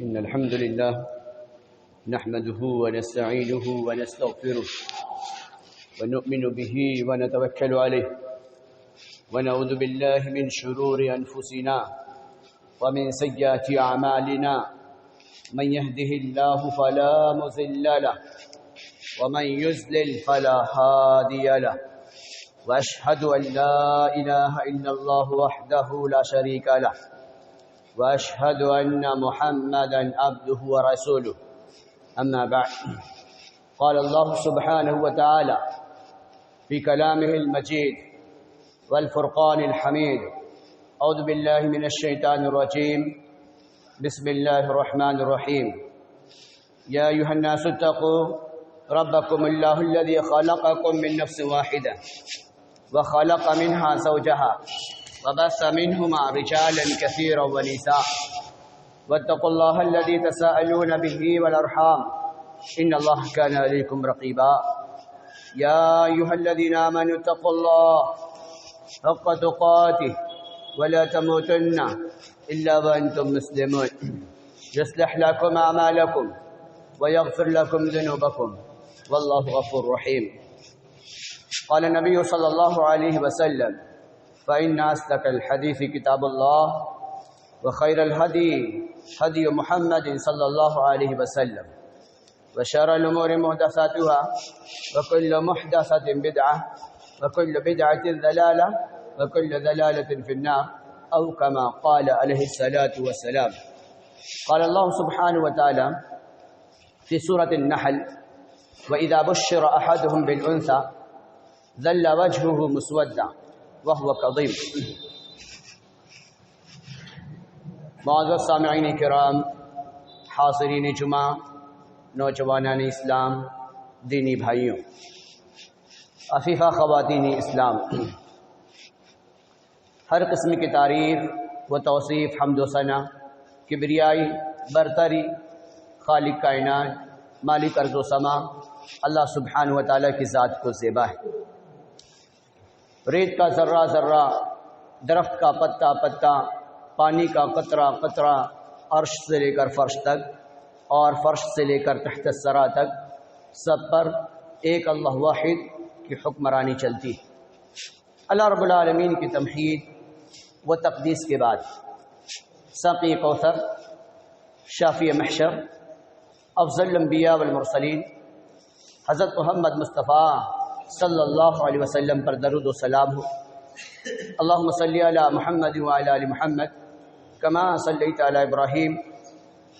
إن الحمد لله نحمده ونستعينه ونستغفره ونؤمن به ونتوكل عليه ونعوذ بالله من شرور أنفسنا ومن سيئات أعمالنا من يهده الله فلا مضل له ومن يضلل فلا هادي له وأشهد أن لا إله إلا الله وحده لا شريك له وأشهد أن محمدا عبده ورسوله أما بعد قال الله سبحانه وتعالى في كلامه المجيد والفرقان الحميد أعوذ بالله من الشيطان الرجيم بسم الله الرحمن الرحيم يا أيها الناس اتقوا ربكم الله الذي خلقكم من نفس واحدة وخلق منها زوجها وبث منهما رجالا كثيرا ونساء واتقوا الله الذي تساءلون به والأرحام إن الله كان عليكم رقيبا يا أيها الذين آمنوا اتقوا الله حق تقاته ولا تموتن إلا وأنتم مسلمون يصلح لكم أعمالكم ويغفر لكم ذنوبكم والله غفور رحيم قال النبي صلى الله عليه وسلم فإن أصدق الحديث كتاب الله وخير الهدي هدي محمد صلى الله عليه وسلم وشر الأمور محدثاتها وكل محدثة بدعة وكل بدعة ضلالة وكل ضلالة في النار أو كما قال عليه الصلاة والسلام قال الله سبحانه وتعالى في سورة النحل وإذا بشر أحدهم بالأنثى ظل وجهه مسودا وهو كظيم معزز سامعین کرام، حاضرین جمعہ، نوجوانان اسلام، دینی بھائیوں، عفیفہ خواتین اسلام، ہر قسم کی تعریف و توصیف، حمد و ثنا، کبریائی، برتری خالق کائنات، مالک ارض و سما اللہ سبحانہ و تعالیٰ کی ذات کو زیبا ہے۔ ریت کا ذرہ ذرہ، درخت کا پتا پتا، پانی کا قطرہ قطرہ، عرش سے لے کر فرش تک اور فرش سے لے کر تحت الثری تک، سب پر ایک اللہ واحد کی حکمرانی چلتی ہے۔ اللہ رب العالمین کی تمحید و تقدیس کے بعد ساقی کوثر، شافی محشر، افضل الانبیاء والمرسلین حضرت محمد مصطفیٰ صلی اللہ علیہ وسلم پر درود و سلام ہو۔ اللہم صلی علی محمد وعلی آل محمد کما صلیت علی ابراہیم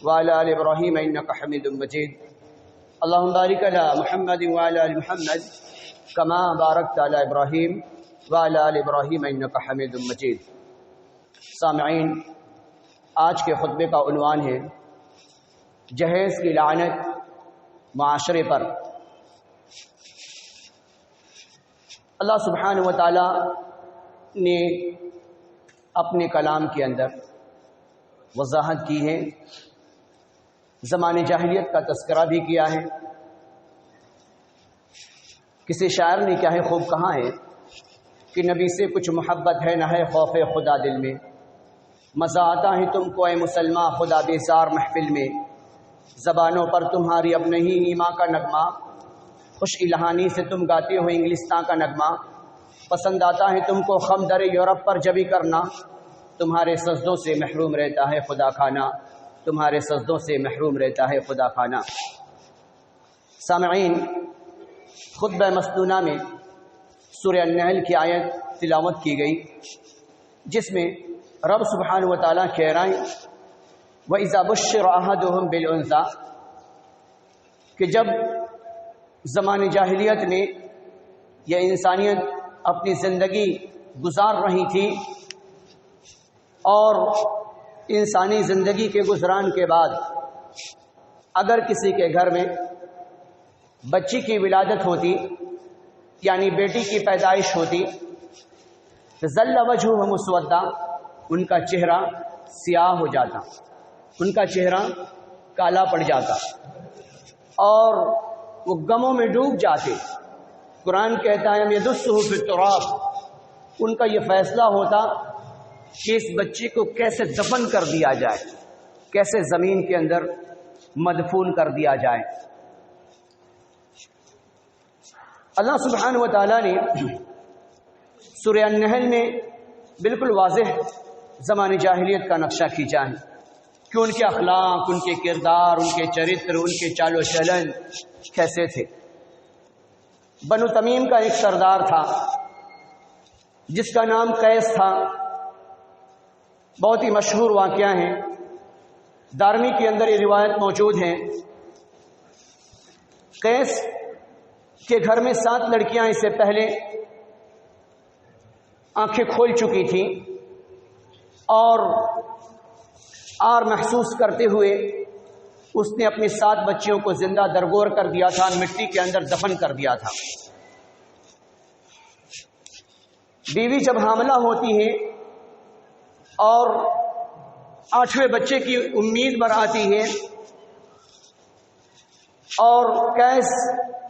وعلی آل ابراہیم انک حمید مجید۔ اللہم بارک علی محمد وعلی آل محمد کما بارکت علی ابراہیم وعلی آل ابراہیم انک حمید مجید۔ سامعین، آج کے خطبے کا عنوان ہے جہیز کی لعنت معاشرے پر۔ اللہ سبحانہ و تعالی نے اپنے کلام کے اندر وضاحت کی ہے، زمانے جاہلیت کا تذکرہ بھی کیا ہے۔ کسی شاعر نے کیا ہے خوب کہا ہے کہ نبی سے کچھ محبت ہے نہ ہے خوف خدا دل میں، مزہ آتا ہے تم کو اے مسلمان خدا بیزار محفل میں، زبانوں پر تمہاری اب نہیں ایمان کا نغمہ، خوش الہانی سے تم گاتے ہو انگلستان کا نغمہ، پسند آتا ہے تم کو خم در یورپ پر جبی کرنا، تمہارے سجدوں سے محروم رہتا ہے خدا خانہ، تمہارے سجدوں سے محروم رہتا ہے خدا خانہ۔ سامعین، خطبہ مسنونہ میں سورہ النحل کی آیت تلاوت کی گئی، جس میں رب سبحانہ و تعالیٰ کہہ رہے ہیں وَإِذَا بُشِّرَ أَحَدُهُمْ بِالْأُنثَىٰ، کہ جب زمان جاہلیت میں یہ انسانیت اپنی زندگی گزار رہی تھی اور انسانی زندگی کے گزران کے بعد اگر کسی کے گھر میں بچی کی ولادت ہوتی، یعنی بیٹی کی پیدائش ہوتی، ظل وجہہ مسودہ، ان کا چہرہ سیاہ ہو جاتا، ان کا چہرہ کالا پڑ جاتا اور وہ غموں میں ڈوب جاتے۔ قرآن کہتا ہے یدسہ فی التراب، ان کا یہ فیصلہ ہوتا کہ اس بچے کو کیسے دفن کر دیا جائے، کیسے زمین کے اندر مدفون کر دیا جائے۔ اللہ سبحانہ و تعالیٰ نے سورہ النحل میں بالکل واضح زمان جاہلیت کا نقشہ کھینچا ہے کہ ان کے اخلاق، ان کے کردار، ان کے چرتر، ان کے چال و چلن کیسے تھے۔ بنو تمیم کا ایک سردار تھا جس کا نام قیس تھا، بہت ہی مشہور واقعہ ہیں، دارمی کے اندر یہ روایت موجود ہیں۔ قیس کے گھر میں 7 لڑکیاں اس سے پہلے آنکھیں کھول چکی تھیں اور آر محسوس کرتے ہوئے اس نے اپنی 7 بچیوں کو زندہ درگور کر دیا تھا، مٹی کے اندر دفن کر دیا تھا۔ بیوی جب حاملہ ہوتی ہے اور 8ویں بچے کی امید بر آتی ہے اور قیس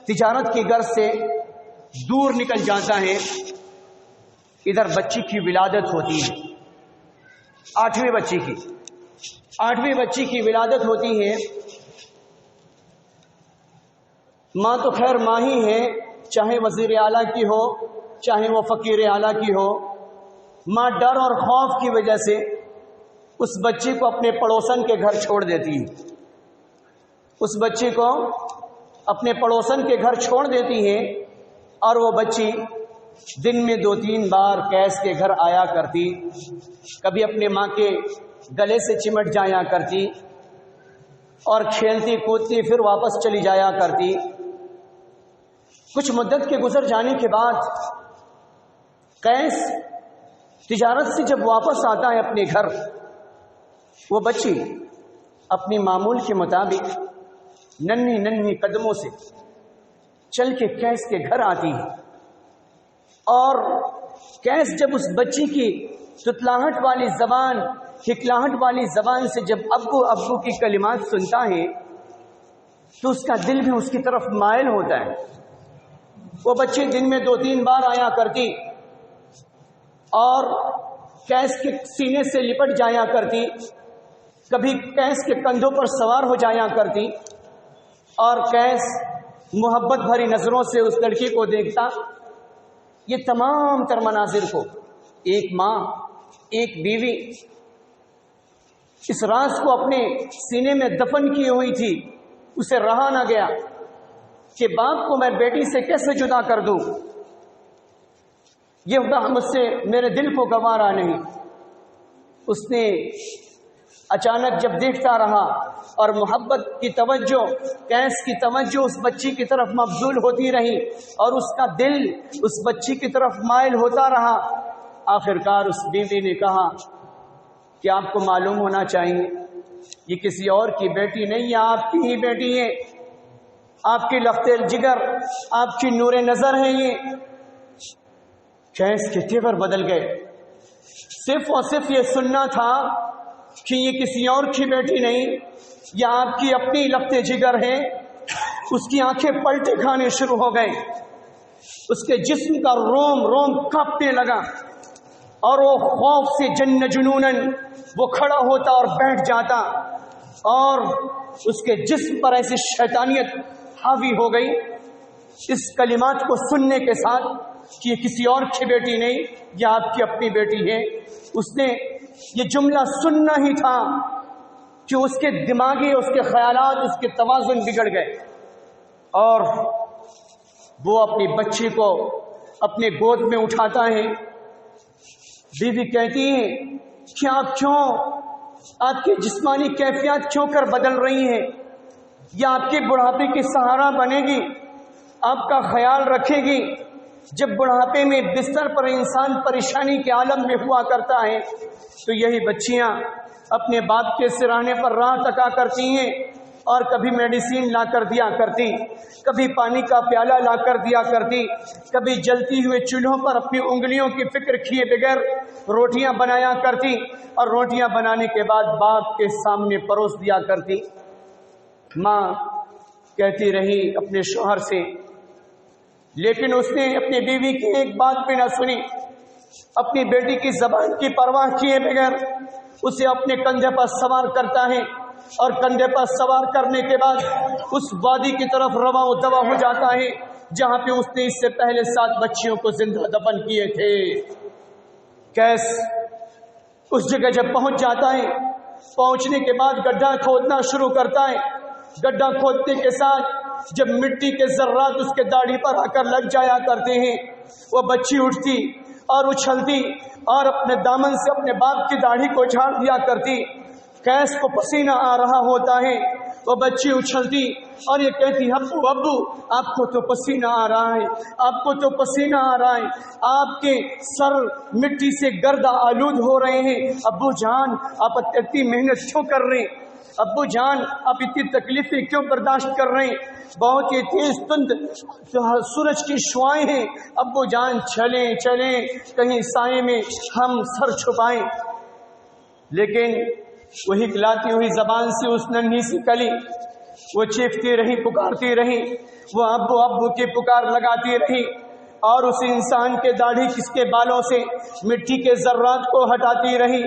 تجارت کی غرض سے دور نکل جاتا ہے، ادھر بچی کی ولادت ہوتی ہے، 8ویں بچی کی ولادت ہوتی ہے۔ ماں تو خیر ماں ہی ہے، چاہے وزیر اعلیٰ کی ہو چاہے وہ فقیر اعلیٰ کی ہو، ماں ڈر اور خوف کی وجہ سے اس بچی کو اپنے پڑوسن کے گھر چھوڑ دیتی ہے، اس بچی کو اپنے پڑوسن کے گھر چھوڑ دیتی ہے اور وہ بچی دن میں 2-3 بار قیس کے گھر آیا کرتی، کبھی اپنے ماں کے گلے سے چمٹ جایا کرتی اور کھیلتی کودتی پھر واپس چلی جایا کرتی۔ کچھ مدت کے گزر جانے کے بعد قیس تجارت سے جب واپس آتا ہے اپنے گھر، وہ بچی اپنی معمول کے مطابق ننھی قدموں سے چل کے قیس کے گھر آتی ہے اور قیس جب اس بچی کی تتلاہٹ والی زبان، ہکلاہٹ والی زبان سے جب ابو ابو کی کلمات سنتا ہے تو اس کا دل بھی اس کی طرف مائل ہوتا ہے۔ وہ بچی دن میں 2-3 بار آیا کرتی اور قیس کے سینے سے لپٹ جایا کرتی، کبھی قیس کے کندھوں پر سوار ہو جایا کرتی اور قیس محبت بھری نظروں سے اس لڑکی کو دیکھتا۔ یہ تمام تر مناظر کو ایک ماں، ایک بیوی اس راز کو اپنے سینے میں دفن کی ہوئی تھی، اسے رہا نہ گیا کہ باپ کو میں بیٹی سے کیسے جدا کر دوں، یہ مجھ سے میرے دل کو گوارا نہیں۔ اس نے اچانک جب دیکھتا رہا اور محبت کی توجہ، قیس کی توجہ اس بچی کی طرف مبذول ہوتی رہی اور اس کا دل اس بچی کی طرف مائل ہوتا رہا، آخرکار اس بیوی نے کہا کہ آپ کو معلوم ہونا چاہیے یہ کسی اور کی بیٹی نہیں ہے، آپ کی ہی بیٹی ہے، آپ کی لخت جگر، آپ کی نور نظر ہے یہ۔ قیس کے تیور بدل گئے، صرف اور صرف یہ سننا تھا کہ یہ کسی اور کی بیٹی نہیں، یہ آپ کی اپنی لخت جگر ہے۔ اس کی آنکھیں پلٹے کھانے شروع ہو گئے، اس کے جسم کا روم روم کانپنے لگا اور وہ خوف سے جن جنونن وہ کھڑا ہوتا اور بیٹھ جاتا، اور اس کے جسم پر ایسی شیطانیت حاوی ہو گئی اس کلمات کو سننے کے ساتھ کہ یہ کسی اور کی بیٹی نہیں، یہ آپ کی اپنی بیٹی ہے۔ اس نے یہ جملہ سننا ہی تھا کہ اس کے دماغی، اس کے خیالات، اس کے توازن بگڑ گئے، اور وہ اپنی بچی کو اپنے گود میں اٹھاتا ہے۔ بیوی کہتی ہے کہ آپ کی جسمانی کیفیات کیوں کر بدل رہی ہیں؟ یہ آپ کے بڑھاپے کی سہارا بنے گی، آپ کا خیال رکھے گی۔ جب بڑھاپے میں بستر پر انسان پریشانی کے عالم میں ہوا کرتا ہے تو یہی بچیاں اپنے باپ کے سراہنے پر راہ تکا کرتی ہیں، اور کبھی میڈیسین لا کر دیا کرتی، کبھی پانی کا پیالہ لا کر دیا کرتی، کبھی جلتی ہوئے چولہوں پر اپنی انگلیوں کی فکر کیے بغیر روٹیاں بنایا کرتی، اور روٹیاں بنانے کے بعد باپ کے سامنے پروس دیا کرتی۔ ماں کہتی رہی اپنے شوہر سے، لیکن اس نے اپنی بیوی کی ایک بات بھی نہ سنی، اپنی بیٹی کی زبان کی پرواہ کیے بغیر اسے اپنے کندھے پر سوار کرتا ہے، اور کندھے پر سوار کرنے کے بعد اس وادی کی طرف رواں و دوا ہو جاتا ہے جہاں پہ اس نے اس سے پہلے 7 بچیوں کو زندہ دفن کیے تھے۔ کیس اس جگہ جب پہنچ جاتا ہے، پہنچنے کے بعد گڈھا کھودنا شروع کرتا ہے۔ گڈھا کھودنے کے ساتھ جب مٹی کے ذرات اس کے داڑھی پر آ کر لگ جایا کرتے ہیں، وہ بچی اٹھتی اور اچھلتی اور اپنے دامن سے اپنے باپ کی داڑھی کو جھاڑ دیا کرتی۔ کیس کو پسینہ آ رہا ہوتا ہے، وہ بچی اچھلتی اور یہ کہتی، ابو ابو آپ کو تو پسینہ آ رہا ہے، آپ کو تو پسینہ آ رہا ہے، آپ کے سر مٹی سے گرد آلود ہو رہے ہیں، ابو جان آپ اتنی محنت کیوں کر رہے ہیں، ابو جان آپ اتنی تکلیفیں کیوں برداشت کر رہے ہیں، بہت ہی تیز تند سورج کی شعائیں ہیں، ابو جان چلیں چلیں کہیں سائے میں ہم سر چھپائیں۔ لیکن وہی کھلاتی ہوئی زبان سے اس ننھی سی کلی وہ چیختی رہی، پکارتی رہی، وہ ابو ابو کی پکار لگاتی رہی، اور اس انسان کے داڑھی کس کے بالوں سے مٹی کے ذرات کو ہٹاتی رہی،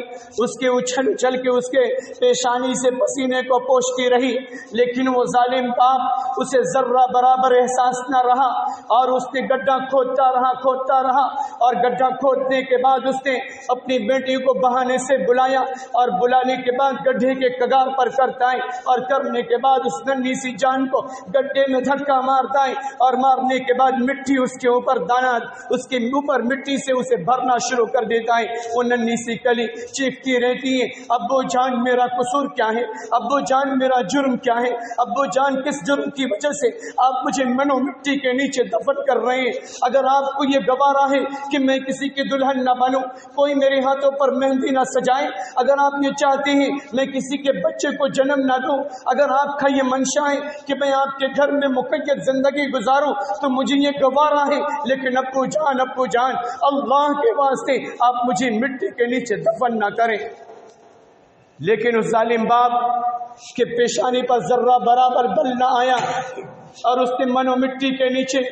اس کے اچھل اچھل کے اس کے پیشانی سے پسینے کو پوچھتی رہی، لیکن وہ ظالم باپ اسے ذرہ برابر احساس نہ رہا، اور اس نے گڈھا کھودتا رہا، اور گڈھا کھودنے کے بعد اس نے اپنی بیٹی کو بہانے سے بلایا، اور بلانے کے بعد گڈھے کے کگار پر کرتا ہے، اور کرنے کے بعد اس ننھی سی جان کو گڈھے میں دھکا مارتا ہے، اور مارنے کے بعد مٹی اس کے اوپر دانا اس کے اوپر مٹی سے اسے بھرنا شروع کر دیتا ہے۔ وہ ننھی سی کلی چیختی رہتی ہے، ابو جان میرا قصور کیا ہے، ابو جان میرا جرم کیا ہے، ابو جان کس جرم کی وجہ سے آپ مجھے منو مٹی کے نیچے دفن کر رہے ہیں؟ اگر آپ کو یہ گوارا ہے کہ میں کسی کی دلہن نہ بنوں، کوئی میرے ہاتھوں پر مہندی نہ سجائے، اگر آپ یہ چاہتے ہیں میں کسی کے بچے کو جنم نہ دوں، اگر آپ کا یہ منشا ہے کہ میں آپ کے گھر میں مقید زندگی گزاروں، تو مجھے یہ گوارا ہے، لیکن ابو جان اللہ کے واسطے آپ مجھے مٹی کے نیچے دفن نہ کریں۔ لیکن اس ظالم باپ کے پیشانی پر ذرہ برابر بل نہ آیا، اور اس نے منو مٹی کے نیچے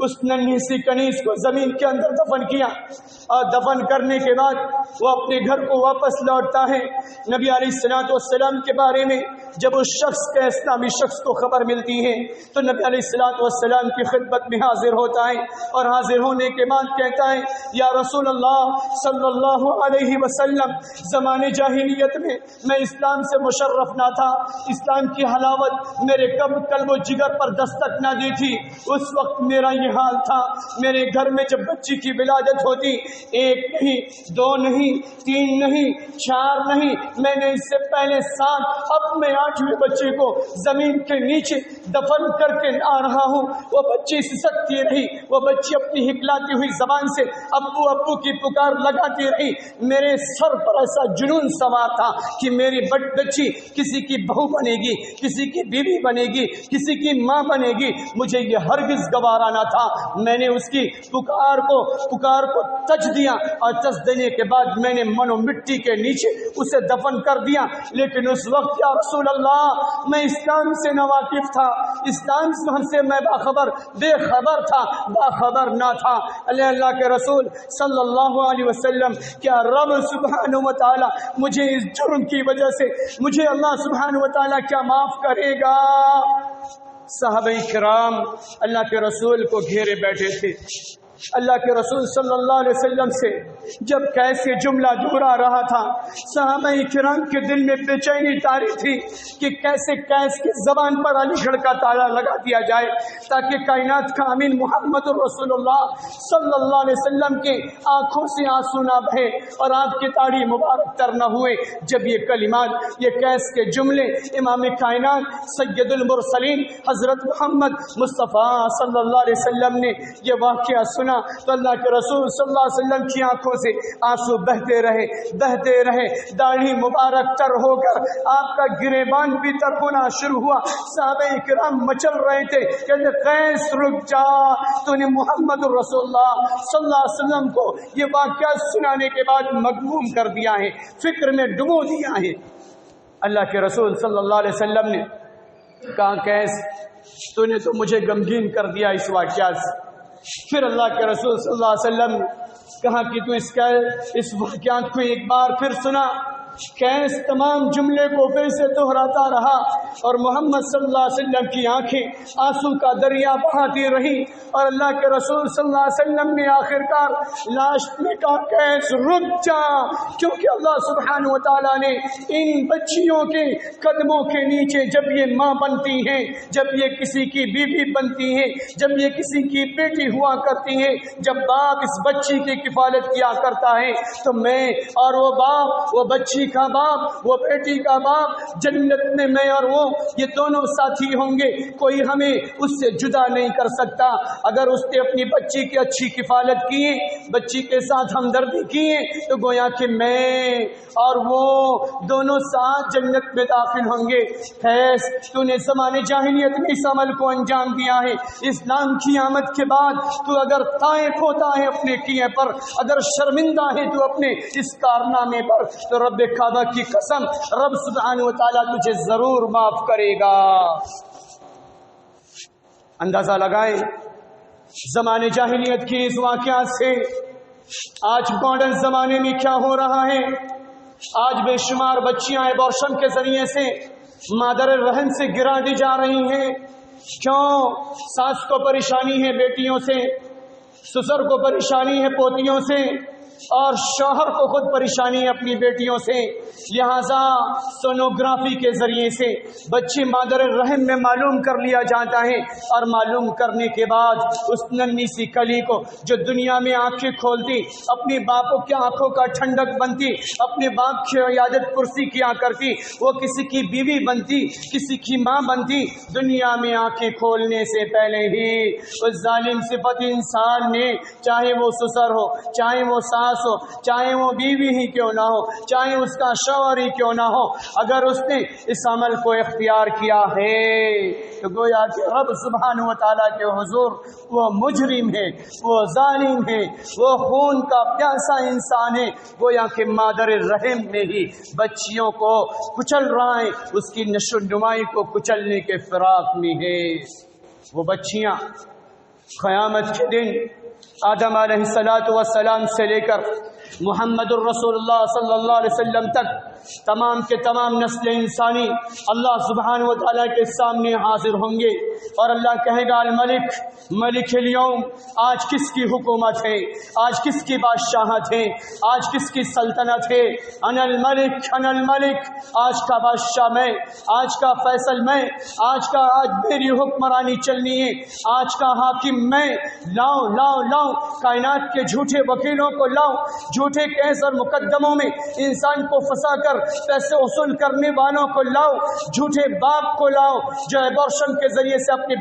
اس ننھی سی کنیز کو زمین کے اندر دفن کیا، اور دفن کرنے کے بعد وہ اپنے گھر کو واپس لوٹتا ہے۔ نبی علیہ الصلوۃ والسلام کے بارے میں جب اس شخص کے اسلامی شخص کو خبر ملتی ہے تو نبی علیہ الصلوۃ والسلام کی خدمت میں حاضر ہوتا ہے، اور حاضر ہونے کے بعد کہتا ہے، یا رسول اللہ صلی اللہ علیہ وسلم، زمانے جاہلیت میں میں اسلام سے مشرف نہ تھا، اسلام کی حلاوت میرے قلب و جگر پر دستک نہ دی تھی، اس وقت میرا یہ حال تھا، میرے گھر میں جب بچی کی ولادت ہوتی، 1 نہیں 2 نہیں 3 نہیں 4 نہیں، میں نے اس سے پہلے 7، اب میں 8ویں بچے کو زمین کے نیچے دفن کر کے آ رہا ہوں۔ وہ بچی سسکتی رہی، وہ بچی اپنی ہکلاتی ہوئی زبان سے ابو ابو کی پکار لگاتی رہی، میرے سر پر ایسا جنون سوار تھا کہ میری بچی کسی کی بہو بنے گی، کسی کی بیوی بنے گی، کسی کی ماں بنے گی، مجھے یہ ہرگز گوارا نہ تھا، میں نے اس کی پکار کو تج دیا اور تج دینے کے بعد میں نے منو مٹی کے نیچے اسے دفن کر دیا۔ لیکن اس وقت یا رسول اللہ میں اسلام سے ناواقف تھا، اسلام سے میں بے خبر تھا، باخبر نہ تھا۔ اللہ کے رسول صلی اللہ علیہ وسلم، کیا رب سبحانہ و تعالی مجھے اس جرم کی وجہ سے مجھے اللہ سبحانہ و تعالی کیا معاف کرے گا؟ صحابہ کرام اللہ کے رسول کو گھیرے بیٹھے تھے۔ اللہ کے رسول صلی اللہ علیہ وسلم سے جب کیسے جملہ دہرا رہا تھا، صحابہ کرام کے دل میں بے چینی طاری تھی کہ کیسے کیس کی زبان پر علی گڑھ کا تالا لگا دیا جائے تاکہ کائنات کا امین محمد رسول اللہ صلی اللہ علیہ وسلم کے آنکھوں سے آنسو نہ بہے اور آپ کی داڑھی مبارک تر نہ ہوئے۔ جب یہ کلمات، یہ کیس کے جملے امام کائنات سید المرسلین حضرت محمد مصطفیٰ صلی اللہ علیہ وسلم نے یہ واقعہ سنا تو اللہ کے رسول صلی اللہ علیہ وسلم کی آنکھوں سے آنسو بہتے رہے، داڑھی مبارک تر ہو کر آپ کا گریبان بھی تر ہونا شروع ہوا۔ صحابہ کرام مچل رہے تھے کہ قیس رک جا، تو نے محمد رسول اللہ صلی اللہ علیہ وسلم کو یہ واقعہ سنانے کے بعد مغموم کر دیا ہے، فکر میں ڈبو دیا ہے۔ اللہ کے رسول صلی اللہ علیہ وسلم نے کہا قیس تو نے تو مجھے غمگین کر دیا اس واقعہ سے۔ پھر اللہ کے رسول صلی اللہ علیہ وسلم نے کہا کہ تو اس واقعات کو ایک بار پھر سنا۔ قیس تمام جملے کو پھر سے دہراتا رہا اور محمد صلی اللہ علیہ وسلم کی آنکھیں آنسو کا دریا بہاتی رہی اور اللہ کے رسول صلی اللہ علیہ وسلم نے آخرکار لاسٹ میں کہا قیس رک جا، کیونکہ اللہ سبحانہ و تعالیٰ نے ان بچیوں کے قدموں کے نیچے جب یہ ماں بنتی ہیں، جب یہ کسی کی بیوی بنتی ہیں، جب یہ کسی کی بیٹی ہوا کرتی ہیں، جب باپ اس بچی کی کفالت کیا کرتا ہے تو میں اور وہ باپ، وہ بچی کا باپ، وہ بیٹی کا باپ، جنت میں میں اور وہ یہ دونوں ساتھی ہوں گے، کوئی ہمیں اس سے جدا نہیں کر سکتا۔ اگر اس نے اپنی بچی کی اچھی کفالت کی، بچی کے ساتھ ہمدردی کی تو گویا کہ میں اور وہ دونوں ساتھ جنت میں داخل ہوں گے۔ قیس تو نے زمانے جاہلیت میں اس عمل کو انجام دیا ہے، اسلام کی آمد کے بعد تو اگر طائف ہوتا ہے اپنے کیے پر، اگر شرمندہ ہے تو اپنے اس کارنامے پر، تو رب کعبہ کی قسم رب سبحانہ و تعالیٰ تجھے ضرور معاف کرے گا۔ اندازہ لگائیں زمانے جاہلیت کی اس واقعات سے آج ماڈرن زمانے میں کیا ہو رہا ہے۔ آج بے شمار بچیاں ایبورشن کے ذریعے سے مادر رحم سے گرا دی جا رہی ہیں۔ کیوں؟ ساس کو پریشانی ہے بیٹیوں سے، سسر کو پریشانی ہے پوتیوں سے، اور شوہر کو خود پریشانی ہے اپنی بیٹیوں سے۔ لہذا سونوگرافی کے ذریعے سے بچی مادر رحم میں معلوم کر لیا جاتا ہے اور معلوم کرنے کے بعد اس ننھی سی کلی کو جو دنیا میں آنکھیں کھولتی، اپنی باپوں کی آنکھوں کا ٹھنڈک بنتی، اپنے باپ کی عیادت پرسی کیا کرتی، وہ کسی کی بیوی بنتی، کسی کی ماں بنتی، دنیا میں آنکھیں کھولنے سے پہلے ہی اس ظالم صفت انسان نے، چاہے وہ سسر ہو، چاہے وہ ساس ہو، چاہے وہ بیوی ہی کیوں نہ ہو، چاہے اس کا شوہر ہی کیوں نہ ہو، اگر اس نے اس عمل کو اختیار کیا ہے تو گویا کہ رب سبحانہ و تعالیٰ کے حضور وہ مجرم ہے، وہ ظالم ہے، وہ خون کا پیاسا انسان ہے، گویا کہ مادر رحم میں ہی بچیوں کو کچل رہا ہے، اس کی نشو نمائی کو کچلنے کے فراق میں ہے۔ وہ بچیاں قیامت کے دن آدم علیہ السلام سے لے کر محمد الرسول اللہ صلی اللہ علیہ وسلم تک تمام کے تمام نسل انسانی اللہ سبحانہ و تعالیٰ کے سامنے حاضر ہوں گے اور اللہ کہے گا الملک ملک اليوم، آج کس کی حکومت ہے، آج کس کی بادشاہت ہے، آج کس کی سلطنت ہے، انا الملک انا الملک، آج کا بادشاہ میں، آج کا فیصل میں، آج میری حکمرانی چلنی ہے، آج کا حاکم میں، لاؤ لاؤ لاؤ کائنات کے جھوٹے وکیلوں کو لاؤ جھوٹے کیس اور مقدموں میں انسان کو پھنسا کر پیسے وصول کرنے والوں کو لاؤ، جھوٹے باپ کو لاؤ جو ایبورشن کے ذریعے سے اپنی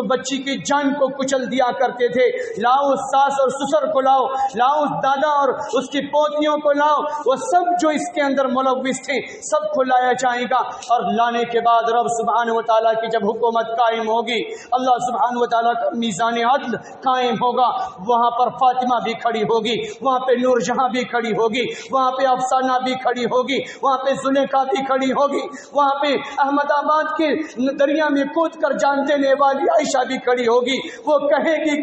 بچی کی جان کو کچل دیا کرتے تھے، لاؤ ساس اور سسر کو لاؤ، لاؤ دادا اور اس کی پوتیوں کو لاؤ، وہ سب جو اس کے اندر ملوث تھے سب کو لایا جائے گا۔ اور لانے کے بعد رب سبحانہ و تعالیٰ کی جب حکومت قائم ہوگی، اللہ سبحانہ و تعالیٰ کا میزان عدل قائم ہوگا، وہاں پر فاطمہ بھی کھڑی ہوگی، وہاں پہ نور جہاں بھی کھڑی ہوگی، وہاں پہ افسانہ بھی کھڑی ہوگی، وہاں پہ زلیخا بھی کھڑی ہوگی، وہاں پہ احمد آباد کے دریا میں کود کر جان دینے والی عائشہ بھی کھڑی ہوگی۔ وہ کہے گی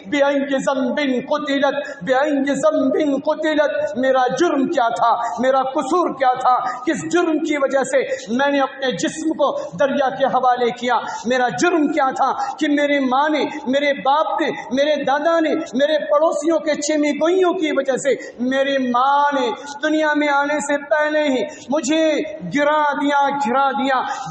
بِأَيِّ ذَنبٍ قُتِلَتْ بِأَيِّ ذَنبٍ قُتِلَتْ، میرا جرم کیا تھا، میرا قصور کیا تھا، کس جرم کی وجہ سے میں نے اپنے جسم کو دریا کے حوالے کیا، میرا جرم کیا تھا کہ میری ماں نے، میرے باپ نے، میرے دادا نے، میرے پڑوسیوں کے چیمی گوئیوں کی وجہ سے میری ماں نے دنیا میں آنے سے پہلے ہی مجھے گرا دیا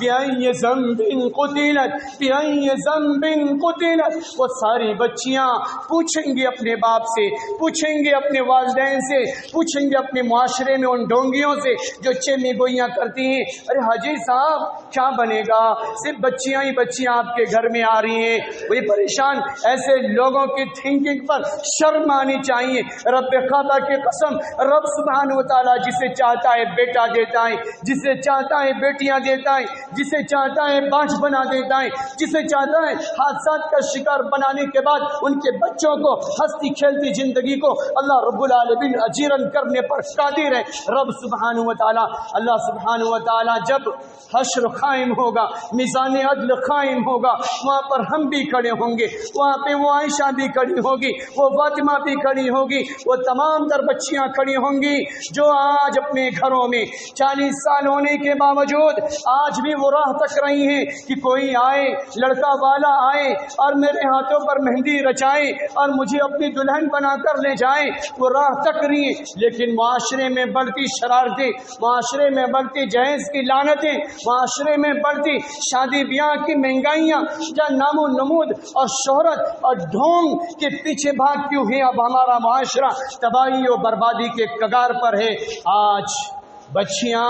بِأَيِّ ذَنبٍ قُتِلَتْ بِأَيِّ ذَنبٍ قُتِلَتْ۔ وہ ساری بچیاں پوچھیں گی اپنے باپ سے، پوچھیں گے اپنے والدین سے، پوچھیں گے اپنے معاشرے میں ان ڈونگیوں سے جو چیمی گوئیاں کرتی ہیں، ارے حاجی صاحب کیا بنے گا، صرف بچیاں ہی بچیاں آپ کے گھر میں آ رہی ہیں، وہی پریشان۔ ایسے لوگوں کی تھنکنگ پر شرم آنی چاہیے۔ رب کعبہ کی قسم، رب سبحانہ و تعالیٰ جسے چاہتا ہے بیٹا دیتا ہے، جسے چاہتا ہے بیٹیاں دیتا ہے، جسے چاہتا ہے باج بنا دیتا ہے، جسے چاہتا ہے حادثات کا شکار بنانے کے بعد ان کے بچوں کو ہنستی کھیلتی زندگی کو اللہ رب العالمین اجیرن کرنے پر قادر ہے۔ رب سبحانہ و تعالیٰ، اللہ سبحانہ و تعالیٰ جب حشر قائم ہوگا، میزان عدل قائم ہوگا، وہاں پر ہم بھی کھڑے ہوں گے، وہاں پہ وہ عائشہ بھی کھڑی ہوگی، وہ فاطمہ بھی کھڑی ہوگی، وہ تمام تر بچیاں کھڑی ہوں گی جو آج اپنے گھروں میں 40 سال ہونے کے باوجود آج بھی وہ راہ تک رہی ہیں کہ کوئی آئے، لڑکا والا آئے اور میرے ہاتھوں پر مہندی رچائے اور مجھے اپنی دلہن بنا کر لے جائے، وہ راہ تک رہی ہیں۔ لیکن معاشرے میں بڑھتی شرارتیں، معاشرے میں بڑھتی جہیز کی لعنتیں، معاشرے میں بڑھتی شادی بیاہ کی مہنگائیاں، یا نام و نمود اور شہرت اور ڈھونگ کے پیچھے بھاگ کیوں ہے؟ اب ہمارا معاشرہ تباہی و بربادی کے کگار پر ہے۔ آج بچیاں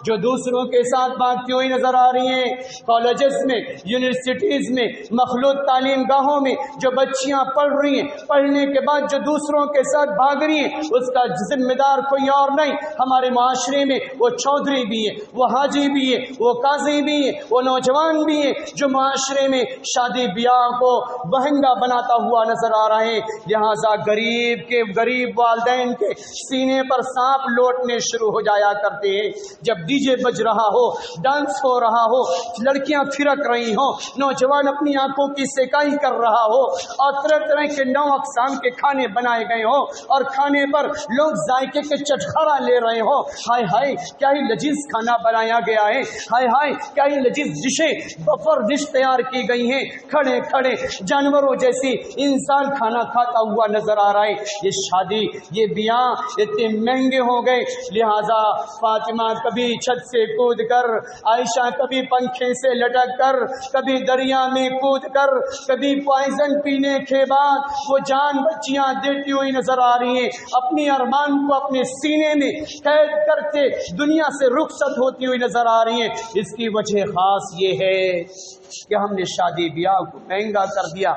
جو دوسروں کے ساتھ بھاگتی ہوئی نظر آ رہی ہیں، کالجز میں، یونیورسٹیز میں، مخلوط تعلیم گاہوں میں جو بچیاں پڑھ رہی ہیں، پڑھنے کے بعد جو دوسروں کے ساتھ بھاگ رہی ہیں، اس کا ذمہ دار کوئی اور نہیں، ہمارے معاشرے میں وہ چودھری بھی ہے، وہ حاجی بھی ہے، وہ قاضی بھی ہے، وہ نوجوان بھی ہے جو معاشرے میں شادی بیاہ کو مہنگا بناتا ہوا نظر آ رہا ہے۔ لہٰذا غریب والدین کے سینے پر سانپ لوٹنے شروع ہو جایا کرتے ہیں۔ جب ڈی جے بج رہا ہو، ڈانس ہو رہا ہو، لڑکیاں پھرک رہی ہوں، نوجوان اپنی آنکھوں کی سیکائی کر رہا ہو اور طرح طرح کے 9 اقسام کے کھانے بنائے گئے ہوں اور کھانے پر لوگ ذائقے کے چٹخارا لے رہے ہوں، ہائے ہائے کیا ہی لذیذ کھانا بنایا گیا ہے، ہائے ہائے کیا ہی لذیذ ڈشیں بفر ڈش تیار کی گئی ہیں، کھڑے کھڑے جانوروں جیسی انسان کھانا کھاتا ہوا نظر آ رہا ہے۔ یہ شادی، یہ بیاہ اتنے مہنگے ہو گئے، لہذا فاطمہ کبھی چھت سے کود کر، عائشہ کبھی پنکھے سے لٹک کر، کبھی دریا میں کود کر، کبھی پوائزن پینے کے بعد وہ جان بچیاں دیتی ہوئی نظر آ رہی ہیں، اپنی ارمان کو اپنے سینے میں قید کر کے دنیا سے رخصت ہوتی ہوئی نظر آ رہی ہیں۔ اس کی وجہ خاص یہ ہے کہ ہم نے شادی بیاہ کو مہنگا کر دیا،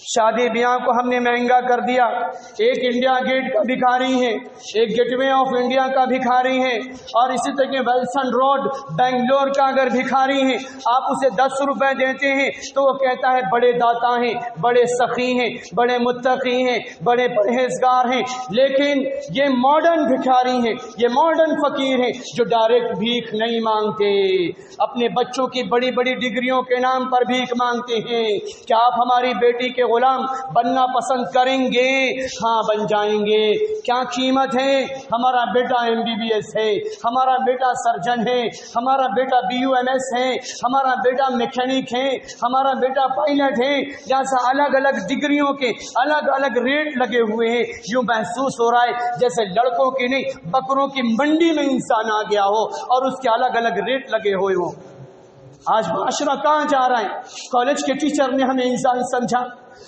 شادی بیاہ کو ہم نے مہنگا کر دیا۔ ایک انڈیا گیٹ کا بھکاری ہے، ایک گیٹ وے آف انڈیا کا بھکاری ہے، اور اسی طرح ویلسن روڈ بنگلور کا اگر بھکاری ہے، آپ اسے 10 روپے دیتے ہیں تو وہ کہتا ہے بڑے داتا ہیں، بڑے سخی ہیں، بڑے متقی ہیں، بڑے پرہیزگار ہیں۔ لیکن یہ ماڈرن بھکاری ہیں، یہ ماڈرن فقیر ہیں جو ڈائریکٹ بھیک نہیں مانگتے، اپنے بچوں کی بڑی بڑی ڈگریوں کے نام پر بھیک مانگتے ہیں۔ کیا آپ ہماری بیٹی کے غلام بننا پسند کریں گے؟ ہاں بن جائیں گے۔ کیا قیمت ہے؟ ہمارا بیٹا MBBS ہے، ہمارا بیٹا سرجن ہے، ہمارا بیٹا BUMS ہے، ہمارا بیٹا میکینک ہے، ہمارا بیٹا پائلٹ ہے، جیسا الگ الگ ڈگریوں کے الگ الگ ریٹ لگے ہوئے ہیں۔ یوں محسوس ہو رہا ہے جیسے لڑکوں کی نہیں بکروں کی منڈی میں انسان آ گیا ہو اور اس کے الگ الگ ریٹ لگے ہوئے ہوں۔ آج معاشرہ کہاں جا رہا ہے؟ کالج کے ٹیچر نے ہمیں انسان سمجھا،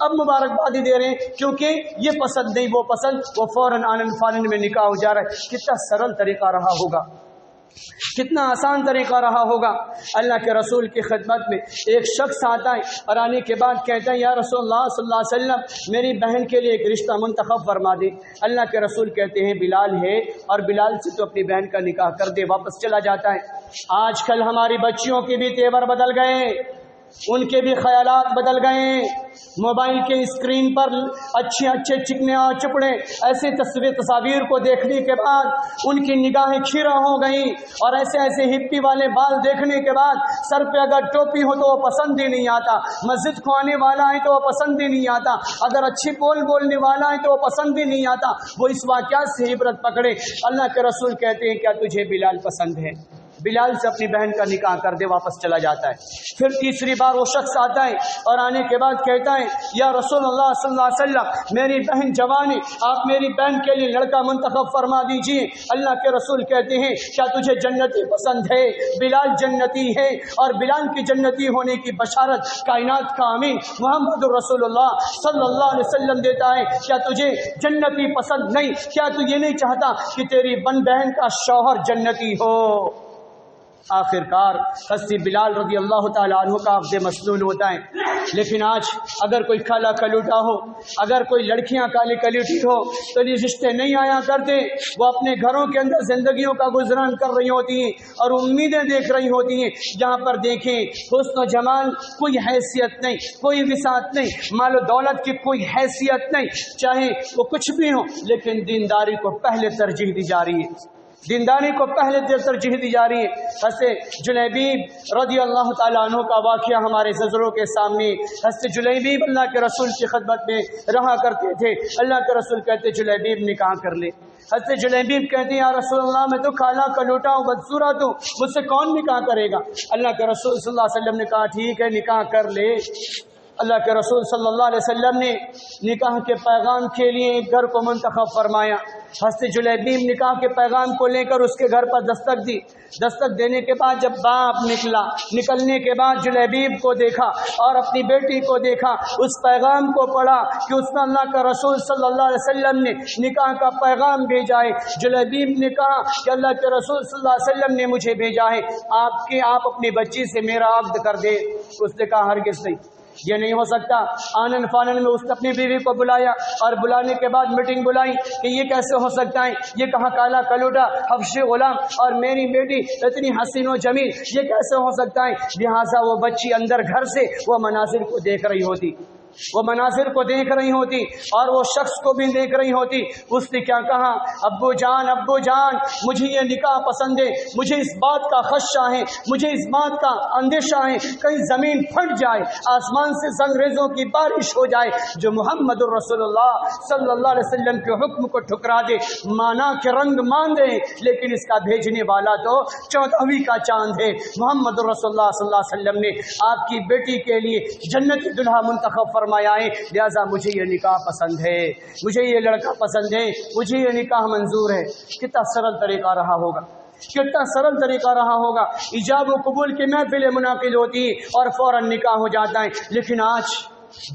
اب مبارکبادی دے رہے ہیں کیونکہ یہ پسند نہیں وہ پسند، وہ فوراً آنن فانن میں نکاح ہو جا رہا ہے۔ کتنا سرل طریقہ رہا ہوگا، کتنا آسان طریقہ رہا ہوگا۔ اللہ کے رسول کی خدمت میں ایک شخص آتا ہے اور آنے کے بعد کہتا ہے یا رسول اللہ صلی اللہ علیہ وسلم میری بہن کے لیے ایک رشتہ منتخب فرما دے۔ اللہ کے رسول کہتے ہیں بلال ہے اور بلال سے تو اپنی بہن کا نکاح کر دے، واپس چلا جاتا ہے۔ آج کل ہماری بچیوں کے بھی تیور بدل گئے، ان کے بھی خیالات بدل گئے ہیں۔ موبائل کے اسکرین پر اچھے اچھے چکنے اور چپڑے ایسے تصاویر کو دیکھنے کے بعد ان کی نگاہیں کھیرا ہو گئیں، اور ایسے ایسے ہپی والے بال دیکھنے کے بعد سر پہ اگر ٹوپی ہو تو وہ پسند ہی نہیں آتا، مسجد کو آنے والا ہے تو وہ پسند ہی نہیں آتا، اگر اچھی بولنے والا ہے تو وہ پسند ہی نہیں آتا۔ وہ اس واقعات سے عبرت پکڑے۔ اللہ کے رسول کہتے ہیں کیا تجھے بلال پسند ہے؟ بلال سے اپنی بہن کا نکاح کر دے، واپس چلا جاتا ہے۔ پھر تیسری بار وہ شخص آتا ہے اور آنے کے بعد کہتا ہے یا رسول اللہ صلی اللہ علیہ وسلم میری بہن جوان ہے، آپ میری بہن کے لیے لڑکا منتخب فرما دیجئے۔ اللہ کے رسول کہتے ہیں کیا تجھے جنتی پسند ہے؟ بلال جنتی ہے، اور بلال کی جنتی ہونے کی بشارت کائنات کا امین محمد رسول اللہ صلی اللہ علیہ وسلم دیتا ہے۔ کیا تجھے جنتی پسند نہیں؟ کیا تو یہ نہیں چاہتا کہ تیری بہن کا شوہر جنتی ہو؟ آخر کار حضرت بلال رضی اللہ تعالیٰ عنہ کا عقد مسنون ہوتا ہے۔ لیکن آج اگر کوئی کالا کلوٹا ہو، اگر کوئی لڑکیاں کالی کلوٹی ہو تو یہ رشتے نہیں آیا کرتے، وہ اپنے گھروں کے اندر زندگیوں کا گزران کر رہی ہوتی ہیں اور امیدیں دیکھ رہی ہوتی ہیں۔ جہاں پر دیکھیں حسن و جمال کوئی حیثیت نہیں، کوئی وسعت نہیں، مال و دولت کی کوئی حیثیت نہیں، چاہے وہ کچھ بھی ہو، لیکن دینداری کو پہلے ترجیح دی جا رہی ہے، دینداری کو پہلے ترجیح دی جا رہی ہے۔ حضرت جلیبیب رضی اللہ تعالیٰ عنہ کا واقعہ ہمارے نظروں کے سامنے۔ حضرت جلیبیب اللہ کے رسول کی خدمت میں رہا کرتے تھے۔ اللہ کے رسول کہتے جلیبیب نکاح کر لے۔ حضرت جلیبیب کہتے ہیں یا رسول اللہ میں تو کالا کلوٹا ہوں، بدصورت ہوں، مجھ سے کون نکاح کرے گا؟ اللہ کے رسول صلی اللہ علیہ وسلم نے کہا ٹھیک ہے نکاح کر لے۔ اللہ کے رسول صلی اللہ علیہ وسلم نے نکاح کے پیغام کے لیے ایک گھر کو منتخب فرمایا۔ حضرت جلیبیب نکاح کے پیغام کو لے کر اس کے گھر پر دستک دی۔ دستک دینے کے بعد جب باپ نکلا، نکلنے کے بعد جلیبیب کو دیکھا اور اپنی بیٹی کو دیکھا، اس پیغام کو پڑھا کہ اس میں اللہ کا رسول صلی اللہ علیہ وسلم نے نکاح کا پیغام بھیجا ہے۔ جلیبیب نے کہا کہ اللہ کے رسول صلی اللہ علیہ وسلم نے مجھے بھیجا ہے، آپ اپنی بچی سے میرا عقد کر دے۔ اس نے کہا ہرگز نہیں، یہ نہیں ہو سکتا۔ آنن فانن میں اس نے اپنی بیوی کو بلایا اور بلانے کے بعد میٹنگ بلائی کہ یہ کیسے ہو سکتا ہے، یہ کہاں کالا کلوٹا حبشی غلام اور میری بیٹی اتنی حسین و جمیل، یہ کیسے ہو سکتا ہے؟ لہٰذا وہ بچی اندر گھر سے وہ مناظر کو دیکھ رہی ہوتی، وہ مناظر کو دیکھ رہی ہوتی اور وہ شخص کو بھی دیکھ رہی ہوتی۔ اس نے کیا کہا، ابو جان مجھے یہ نکاح پسند ہے، مجھے اس بات کا خدشہ ہے، مجھے اس بات کا اندیشہ ہے کہیں زمین پھٹ جائے، آسمان سے زنگریزوں کی بارش ہو جائے جو محمد الرسول اللہ صلی اللہ علیہ وسلم کے حکم کو ٹھکرا دے، مانا کے رنگ مان دے، لیکن اس کا بھیجنے والا تو 14ویں کا چاند ہے۔ محمد الرسول اللہ صلی اللہ علیہ وسلم نے آپ کی بیٹی کے لیے جنتی دلہا منتخب فرمایا ہے، لہذا مجھے یہ نکاح پسند ہے، مجھے یہ لڑکا پسند ہے، مجھے یہ نکاح منظور ہے۔ کتنا سرل طریقہ رہا ہوگا، کتنا سرل طریقہ رہا ہوگا۔ ایجاب و قبول کی محفلیں منعقد ہوتی ہیں اور فوراً نکاح ہو جاتا ہے۔ لیکن آج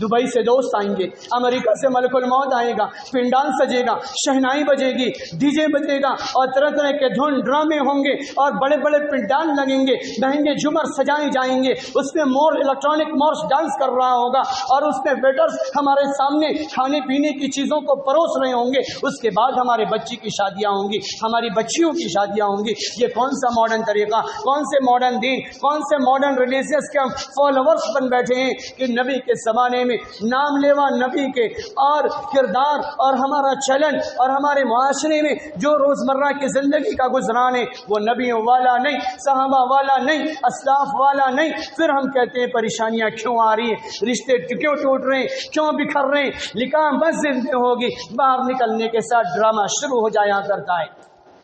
دبئی سے دوست آئیں گے، امریکہ سے ملک الموت آئے گا، پنڈال سجے گا، شہنائی بجے گی، ڈی جے بجے گا اور طرح طرح کے دھن ڈرامے ہوں گے اور بڑے بڑے پنڈال لگیں گے، مہنگے جھومر سجائے جائیں گے، اس میں الیکٹرانک مورس ڈانس کر رہا ہوگا اور اس میں ویٹرز ہمارے سامنے کھانے پینے کی چیزوں کو پروس رہے ہوں گے۔ اس کے بعد ہمارے بچی کی شادیاں ہوں گی، ہماری بچیوں کی شادیاں ہوں گی۔ یہ کون سا ماڈرن طریقہ، کون سے ماڈرن دین، کون سے ماڈرن ریلیجنس کے ہم فالوورز بن بیٹھے ہیں کہ نبی کے زمانے میں نام لیوا نبی کے اور کردار اور ہمارا چلن اور ہمارے معاشرے میں جو روزمرہ کی زندگی کا گزران ہے وہ نبیوں والا نہیں، صحابہ والا نہیں، اسلاف والا نہیں۔ پھر ہم کہتے ہیں پریشانیاں کیوں آ رہی ہیں، رشتے کیوں ٹوٹ رہے ہیں، کیوں بکھر رہے ہیں؟ نکاح مسجد میں ہوگی، باہر نکلنے کے ساتھ ڈرامہ شروع ہو جایا کرتا ہے۔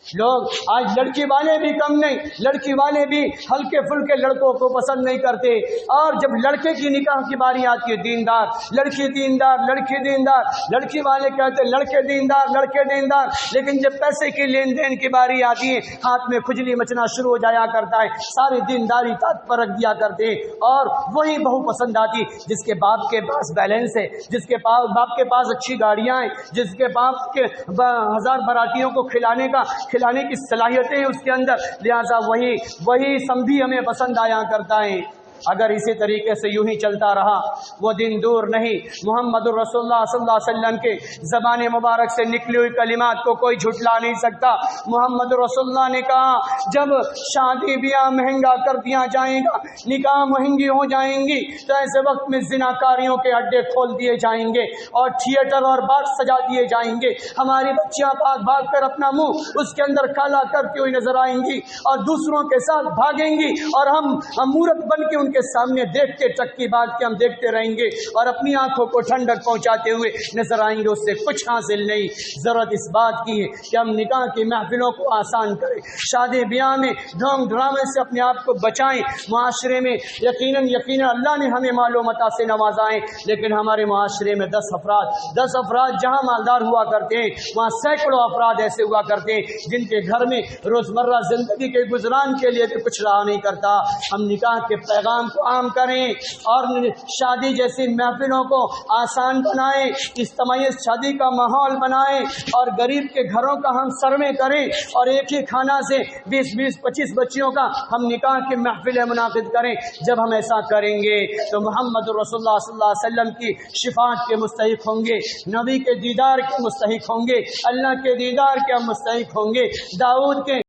لوگ آج لڑکی والے بھی کم نہیں، لڑکی والے بھی ہلکے پھلکے لڑکوں کو پسند نہیں کرتے، اور جب لڑکے کی نکاح کی باری آتی ہے دیندار، لڑکی دیندار، لڑکی دیندار، لڑکی والے کہتے ہیں لڑکے دیندار، لڑکے دیندار، لیکن جب پیسے کی لین دین کی باری آتی ہے ہاتھ میں کھجلی مچنا شروع ہو جایا کرتا ہے، ساری دینداری تحت پر رکھ دیا کرتے ہیں، اور وہی بہو پسند آتی جس کے باپ کے پاس بیلنس ہے، جس کے باپ کے پاس اچھی گاڑیاں ہیں، جس کے باپ کے ہزار براتیوں کو کھلانے کی صلاحیتیں ہیں اس کے اندر، لہذا وہی سمجھی ہمیں پسند آیا کرتا ہے۔ اگر اسی طریقے سے یوں ہی چلتا رہا وہ دن دور نہیں، محمد الرسول اللہ صلی اللہ علیہ وسلم کے زبان مبارک سے نکلی ہوئی کلمات کو کوئی جھٹلا نہیں سکتا۔ محمد رسول اللہ نے کہا جب شادی بیاہ مہنگا کر دیا جائے گا، نکاح مہنگی ہو جائیں گی، تو ایسے وقت میں زناکاریوں کے اڈے کھول دیے جائیں گے اور تھیٹر اور بار سجا دیے جائیں گے، ہماری بچیاں بھاگ کر اپنا منہ اس کے اندر کالا کرتی ہوئی نظر آئیں گی اور دوسروں کے ساتھ بھاگیں گی، اور ہم مورت بن کے ان کے سامنے دیکھتے چکی بات کے ہم دیکھتے رہیں گے اور اپنی آنکھوں کو ٹھنڈک پہنچاتے ہوئے نظر آئیں گے، اس سے کچھ حاصل نہیں۔ ضرورت اس بات کی ہے کہ ہم نکاح کی محفلوں کو آسان کریں، شادی بیاہ میں ڈھونگ ڈرامے سے اپنے آپ کو بچائیں۔ معاشرے میں یقیناً اللہ نے ہمیں مال و متاع سے نوازا ہے، لیکن ہمارے معاشرے میں 10 افراد جہاں مالدار ہوا کرتے ہیں وہاں سینکڑوں افراد ایسے ہوا کرتے ہیں جن کے گھر میں روزمرہ زندگی کے گزران کے لیے کچھ رہا نہیں کرتا۔ ہم نکاح کے پیغام کو عام کریں اور شادی جیسی محفلوں کو آسان بنائیں، اجتماعی شادی کا ماحول بنائیں، اور غریب کے گھروں کا ہم سروے کریں اور ایک ہی کھانا سے 20-25 بچیوں کا ہم نکاح کی محفلیں منعقد کریں۔ جب ہم ایسا کریں گے تو محمد رسول اللہ صلی اللہ علیہ وسلم کی شفاعت کے مستحق ہوں گے، نبی کے دیدار کے مستحق ہوں گے، اللہ کے دیدار کے ہم مستحق ہوں گے، داؤد کے